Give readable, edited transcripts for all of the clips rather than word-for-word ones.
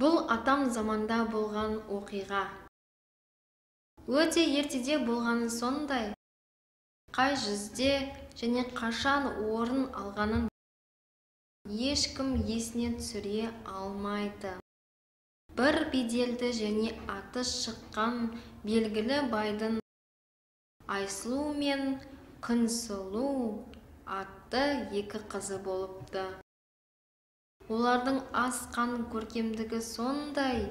Бұл атам заманда болған оқиға. Өте ертеде болғаны сондай, қай жүзде және қашан орын алғанын ешкім есіне түсіре алмайды. Бір беделді және аты шыққан белгілі байдың Айсұлу мен Күнсұлу атты екі қызы болыпты. Олардың асқан көркемдігі сондай,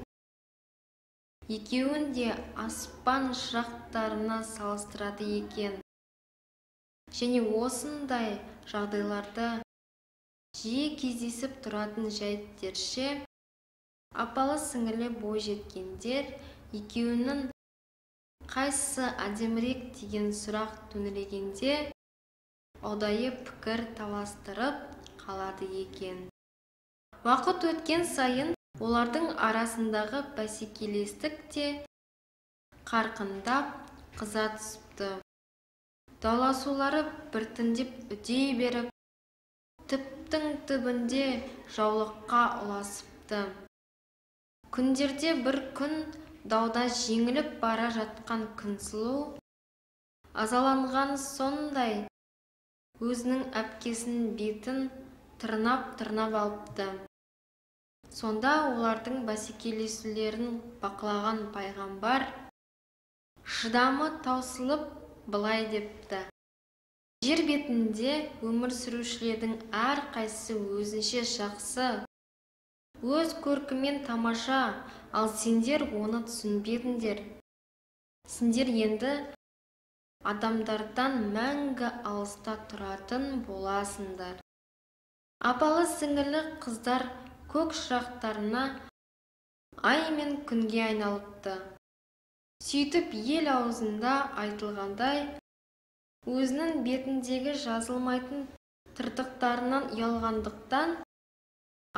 екеуін де аспан шырақтарына салыстырады екен. Және осындай жағдайларда жиі кездесіп тұратын жәйттерше, апалы-сіңілі бойжеткендер екеуінің қайсысы әдемірек деген сұрақ төңірегінде ұдайы пікір таластырып қалады екен. Уақыт өткен сайын олардың арасындағы бәсекелестік те қарқындап қыза түсіпті. Дауласулары біртіндеп үдей беріп, түптің түбінде жаулыққа ұласыпты. Күндерде бір күн дауда жеңіліп бара жатқан Күнсұлу азаланғаны сондай, өзінің әпкесінің бетін тырнап алыпты. Сонда олардың бәсекелесулерін бақылаған пайғамбар шыдамы таусылып былай депті: жер бетінде өмір сүрушілердің әрқайсысы өзінше жақсы, өз көркімен тамаша, ал сендер оны түсінбедіңдер. Сендер енді адамдардан мәңгі алыста тұратын боласыңдар. Апалы-сіңілі қыздар көк шырақтарына ай мен күнге айналыпты. Сөйтіп ел аузында айтылғандай, өзінің бетіндегі жазылмайтын тыртықтарынан ұялғандықтан,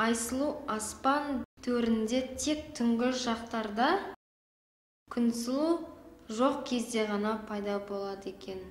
Айсұлу аспан төрінде тек түнгі шақтарда, Күнсұлу жоқ кезде ғана пайда болады екен.